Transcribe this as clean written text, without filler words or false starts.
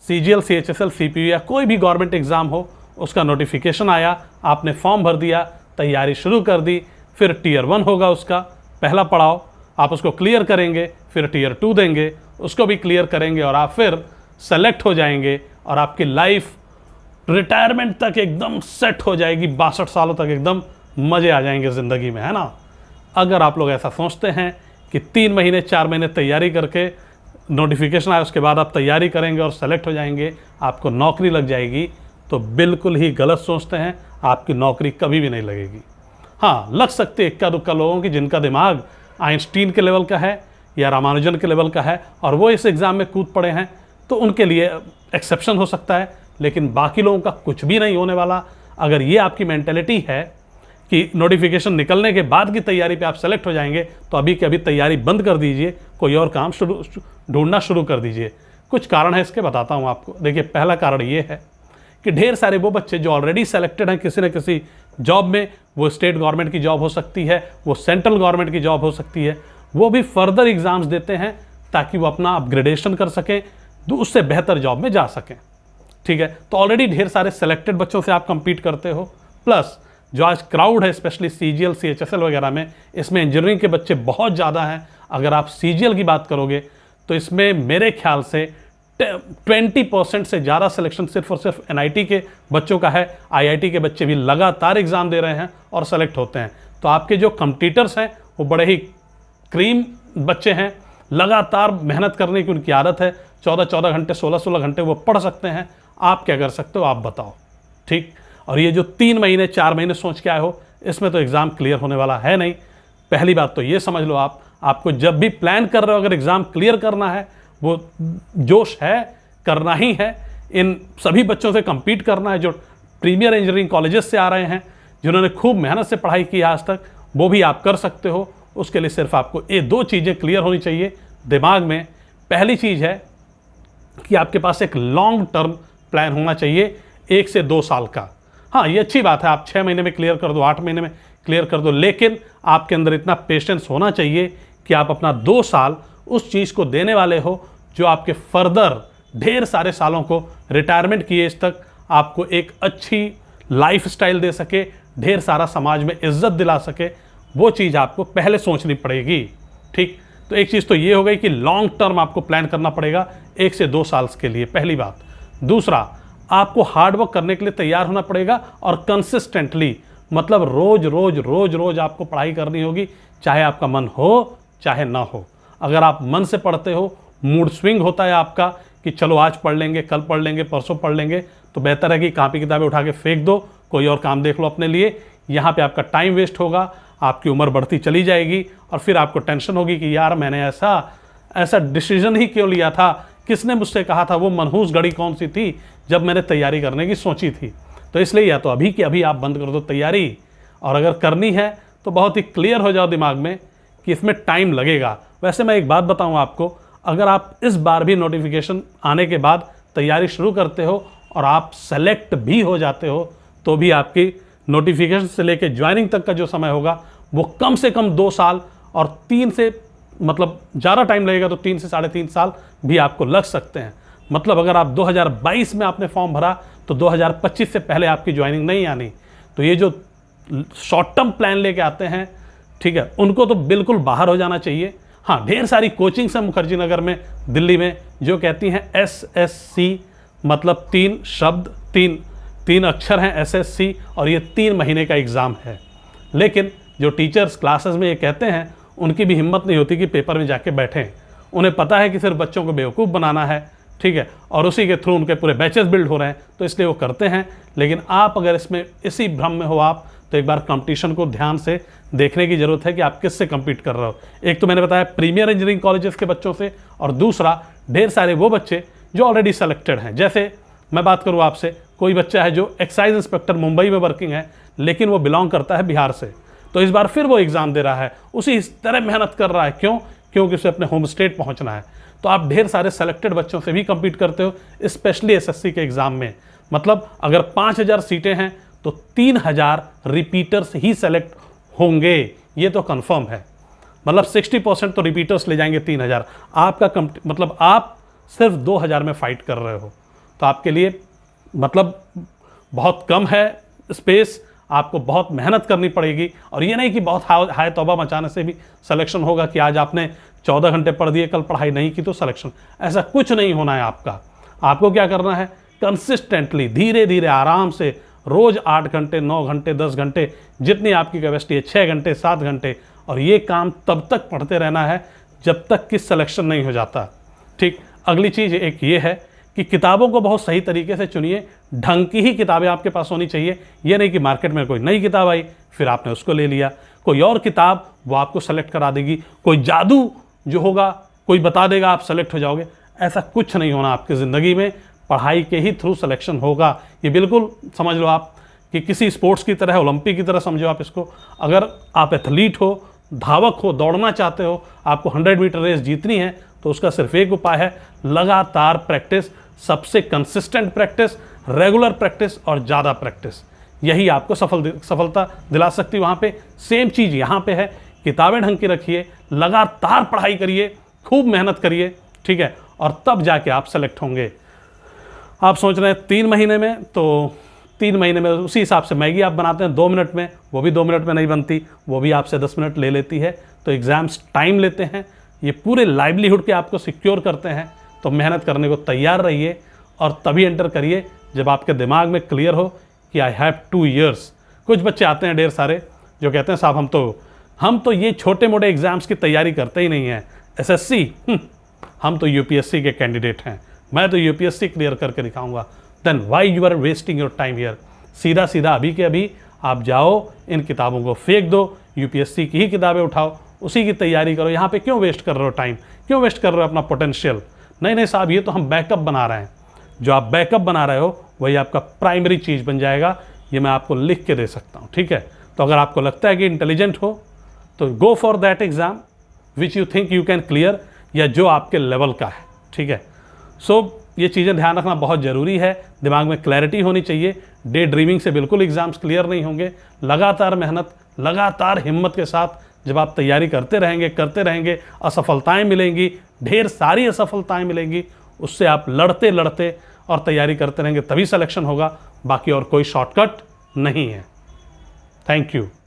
CGL, CHSL, CPU या कोई भी गवर्नमेंट एग्ज़ाम हो, उसका नोटिफिकेशन आया, आपने फॉर्म भर दिया, तैयारी शुरू कर दी, फिर Tier 1 होगा उसका पहला पड़ाव, आप उसको क्लियर करेंगे, फिर Tier 2 देंगे, उसको भी क्लियर करेंगे और आप फिर सेलेक्ट हो जाएंगे और आपकी लाइफ रिटायरमेंट तक एकदम सेट हो जाएगी, 62 सालों तक एकदम मज़े आ जाएंगे ज़िंदगी में, है ना। अगर आप लोग ऐसा सोचते हैं कि 3 महीने 4 महीने तैयारी करके नोटिफिकेशन आए उसके बाद आप तैयारी करेंगे और सेलेक्ट हो जाएंगे, आपको नौकरी लग जाएगी, तो बिल्कुल ही गलत सोचते हैं। आपकी नौकरी कभी भी नहीं लगेगी। हाँ, लग सकते इक्का दुक्का लोगों की जिनका दिमाग आइंस्टीन के लेवल का है या रामानुजन के लेवल का है और वो इस एग्ज़ाम में कूद पड़े हैं, तो उनके लिए एक्सेप्शन हो सकता है, लेकिन बाकी लोगों का कुछ भी नहीं होने वाला। अगर ये आपकी मेंटेलिटी है कि नोटिफिकेशन निकलने के बाद की तैयारी पे आप सेलेक्ट हो जाएंगे, तो अभी के अभी तैयारी बंद कर दीजिए, कोई और काम ढूंढना शुरू कर दीजिए। कुछ कारण है इसके, बताता हूँ आपको। देखिए, पहला कारण ये है कि ढेर सारे वो बच्चे जो ऑलरेडी सेलेक्टेड हैं किसी न किसी जॉब में, वो स्टेट गवर्नमेंट की जॉब हो सकती है, वो सेंट्रल गवर्नमेंट की जॉब हो सकती है, वो भी फर्दर एग्ज़ाम्स देते हैं ताकि वो अपना अपग्रेडेशन कर सकें, तो उससे बेहतर जॉब में जा सकें। ठीक है, तो ऑलरेडी ढेर सारे सेलेक्टेड बच्चों से आप compete करते हो, प्लस जो आज क्राउड है स्पेशली CGL, CHSL वगैरह में, इसमें इंजीनियरिंग के बच्चे बहुत ज़्यादा हैं। अगर आप CGL की बात करोगे तो इसमें मेरे ख्याल से 20% से ज़्यादा सिलेक्शन सिर्फ और सिर्फ NIT के बच्चों का है। IIT के बच्चे भी लगातार एग्ज़ाम दे रहे हैं और सेलेक्ट होते हैं। तो आपके जो कॉम्पिटिटर्स हैं वो बड़े ही क्रीम बच्चे हैं, लगातार मेहनत करने की उनकी आदत है, 14-14 घंटे 16-16 घंटे वो पढ़ सकते हैं। आप क्या कर सकते हो, आप बताओ। ठीक, और ये जो 3 महीने 4 महीने सोच के आए हो, इसमें तो एग्ज़ाम क्लियर होने वाला है नहीं। पहली बात तो ये समझ लो, आपको जब भी प्लान कर रहे हो अगर एग्ज़ाम क्लियर करना है, वो जोश है, करना ही है। इन सभी बच्चों से compete करना है जो प्रीमियर इंजीनियरिंग कॉलेजेस से आ रहे हैं, जिन्होंने खूब मेहनत से पढ़ाई की आज तक, वो भी आप कर सकते हो। उसके लिए सिर्फ आपको ये 2 चीज़ें क्लियर होनी चाहिए दिमाग में। पहली चीज़ है कि आपके पास एक लॉन्ग टर्म प्लान होना चाहिए, 1 से 2 साल का। हाँ, ये अच्छी बात है, आप 6 महीने में क्लियर कर दो, 8 महीने में क्लियर कर दो, लेकिन आपके अंदर इतना पेशेंस होना चाहिए कि आप अपना 2 साल उस चीज़ को देने वाले हो जो आपके फर्दर ढेर सारे सालों को रिटायरमेंट की एज तक आपको एक अच्छी लाइफ स्टाइल दे सके, ढेर सारा समाज में इज्जत दिला सके। वो चीज़ आपको पहले सोचनी पड़ेगी। ठीक, तो एक चीज़ तो ये हो गई कि लॉन्ग टर्म आपको प्लान करना पड़ेगा 1 से 2 साल के लिए, पहली बात। दूसरा, आपको हार्ड वर्क करने के लिए तैयार होना पड़ेगा और कंसिस्टेंटली, मतलब रोज रोज रोज रोज आपको पढ़ाई करनी होगी, चाहे आपका मन हो चाहे ना हो। अगर आप मन से पढ़ते हो, मूड स्विंग होता है आपका कि चलो आज पढ़ लेंगे, कल पढ़ लेंगे, परसों पढ़ लेंगे, तो बेहतर है कि कापी किताबें उठा के फेंक दो, कोई और काम देख लो अपने लिए। यहाँ पे आपका टाइम वेस्ट होगा, आपकी उम्र बढ़ती चली जाएगी और फिर आपको टेंशन होगी कि यार मैंने ऐसा डिसीजन ही क्यों लिया था, किसने मुझसे कहा था, वो मनहूस घड़ी कौन सी थी जब मैंने तैयारी करने की सोची थी। तो इसलिए या तो अभी की अभी आप बंद कर दो तैयारी, और अगर करनी है तो बहुत ही क्लियर हो जाओ दिमाग में कि इसमें टाइम लगेगा। वैसे मैं एक बात बताऊं आपको, अगर आप इस बार भी नोटिफिकेशन आने के बाद तैयारी शुरू करते हो और आप सेलेक्ट भी हो जाते हो, तो भी आपकी नोटिफिकेशन से लेकर ज्वाइनिंग तक का जो समय होगा वो कम से कम 2 साल और 3 से, मतलब ज़्यादा टाइम लगेगा तो 3 से 3.5 साल भी आपको लग सकते हैं। मतलब अगर आप 2022 में आपने फॉर्म भरा तो 2025 से पहले आपकी ज्वाइनिंग नहीं आनी। तो ये जो शॉर्ट टर्म प्लान लेके आते हैं, ठीक है, उनको तो बिल्कुल बाहर हो जाना चाहिए। हाँ, ढेर सारी कोचिंग्स हैं मुखर्जी नगर में, दिल्ली में, जो कहती हैं SSC, मतलब 3 शब्द, 3 अक्षर हैं SSC, और ये 3 महीने का एग्ज़ाम है। लेकिन जो टीचर्स क्लासेस में ये कहते हैं, उनकी भी हिम्मत नहीं होती कि पेपर में जाके बैठें। उन्हें पता है कि सिर्फ बच्चों को बेवकूफ़ बनाना है, ठीक है, और उसी के थ्रू उनके पूरे बैचेस बिल्ड हो रहे हैं, तो इसलिए वो करते हैं। लेकिन आप अगर इसमें इसी भ्रम में हो आप, तो एक बार कंपटीशन को ध्यान से देखने की ज़रूरत है कि आप किससे compete कर रहे हो। एक तो मैंने बताया प्रीमियर इंजीनियरिंग कॉलेजेस के बच्चों से, और दूसरा ढेर सारे वो बच्चे जो ऑलरेडी सेलेक्टेड हैं। जैसे मैं बात करूँ आपसे, कोई बच्चा है जो एक्साइज इंस्पेक्टर मुंबई में वर्किंग है, लेकिन वो बिलोंग करता है बिहार से, तो इस बार फिर वो एग्ज़ाम दे रहा है, उसी इस तरह मेहनत कर रहा है। क्यों? क्योंकि उसे अपने होम स्टेट पहुँचना है। तो आप ढेर सारे सेलेक्टेड बच्चों से भी compete करते हो, स्पेशली SSC के एग्ज़ाम में। मतलब अगर 5000 सीटें हैं तो 3000 रिपीटर्स ही सेलेक्ट होंगे, ये तो कंफर्म है। मतलब 60% तो रिपीटर्स ले जाएंगे 3000। आपका मतलब आप सिर्फ 2000 में फाइट कर रहे हो। तो आपके लिए मतलब बहुत कम है स्पेस, आपको बहुत मेहनत करनी पड़ेगी। और ये नहीं कि बहुत हाय तौबा मचाने से भी सिलेक्शन होगा कि आज आपने 14 घंटे पढ़ दिए, कल पढ़ाई नहीं की तो सिलेक्शन, ऐसा कुछ नहीं होना है आपका। आपको क्या करना है, कंसिस्टेंटली धीरे धीरे आराम से रोज 8 घंटे 9 घंटे 10 घंटे जितनी आपकी कैपेसिटी है, 6 घंटे 7 घंटे, और ये काम तब तक पढ़ते रहना है जब तक कि सिलेक्शन नहीं हो जाता। ठीक, अगली चीज़ एक ये है कि किताबों को बहुत सही तरीके से चुनिए, ढंग की ही किताबें आपके पास होनी चाहिए। ये नहीं कि मार्केट में कोई नई किताब आई फिर आपने उसको ले लिया, कोई और किताब वो आपको सेलेक्ट करा देगी, कोई जादू जो होगा कोई बता देगा आप सेलेक्ट हो जाओगे, ऐसा कुछ नहीं होना आपकी ज़िंदगी में। पढ़ाई के ही थ्रू सिलेक्शन होगा। ये बिल्कुल समझ लो आप कि किसी स्पोर्ट्स की तरह, ओलंपिक की तरह समझो आप इसको। अगर आप एथलीट हो, धावक हो, दौड़ना चाहते हो, आपको 100 मीटर रेस जीतनी है, तो उसका सिर्फ एक उपाय है, लगातार प्रैक्टिस, सबसे कंसिस्टेंट प्रैक्टिस, रेगुलर प्रैक्टिस और ज़्यादा प्रैक्टिस। यही आपको सफलता दिला सकती है। वहाँ पे सेम चीज़ यहाँ पे है, किताबें ढंग की रखिए, लगातार पढ़ाई करिए, खूब मेहनत करिए, ठीक है, और तब जाके आप सेलेक्ट होंगे। आप सोच रहे हैं 3 महीने में, तो 3 महीने में उसी हिसाब से मैगी आप बनाते हैं 2 मिनट में, वो भी 2 मिनट में नहीं बनती, वो भी आपसे 10 मिनट ले लेती है। तो एग्ज़ाम्स टाइम लेते हैं, ये पूरे लाइवलीहुड के आपको सिक्योर करते हैं। तो मेहनत करने को तैयार रहिए और तभी एंटर करिए जब आपके दिमाग में क्लियर हो कि आई हैव 2 ईयर्स। कुछ बच्चे आते हैं ढेर सारे जो कहते हैं साहब हम तो ये छोटे मोटे एग्ज़ाम्स की तैयारी करते ही नहीं हैं, एसएससी, हम तो यूपीएससी के कैंडिडेट हैं, मैं तो यूपीएससी क्लियर करके दिखाऊंगा। Then why you are wasting your time here. सीधा सीधा अभी के अभी आप जाओ, इन किताबों को फेंक दो, यूपीएससी की ही किताबें उठाओ, उसी की तैयारी करो। यहाँ पे क्यों वेस्ट कर रहे हो टाइम, क्यों वेस्ट कर रहे हो अपना पोटेंशियल। नहीं साहब, ये तो हम बैकअप बना रहे हैं। जो आप बैकअप बना रहे हो वही आपका प्राइमरी चीज़ बन जाएगा। ये मैं आपको लिख के दे सकता हूँ, ठीक है। तो अगर आपको लगता है कि इंटेलिजेंट हो तो go for that exam which you think you can clear, या जो आपके लेवल का है, ठीक है। सो ये चीज़ें ध्यान रखना बहुत ज़रूरी है। दिमाग में क्लैरिटी होनी चाहिए। डे ड्रीमिंग से बिल्कुल एग्ज़ाम्स क्लियर नहीं होंगे। लगातार मेहनत, लगातार हिम्मत के साथ जब आप तैयारी करते रहेंगे, असफलताएं मिलेंगी, ढेर सारी असफलताएं मिलेंगी, उससे आप लड़ते लड़ते और तैयारी करते रहेंगे, तभी सिलेक्शन होगा। बाकी और कोई शॉर्टकट नहीं है। Thank you.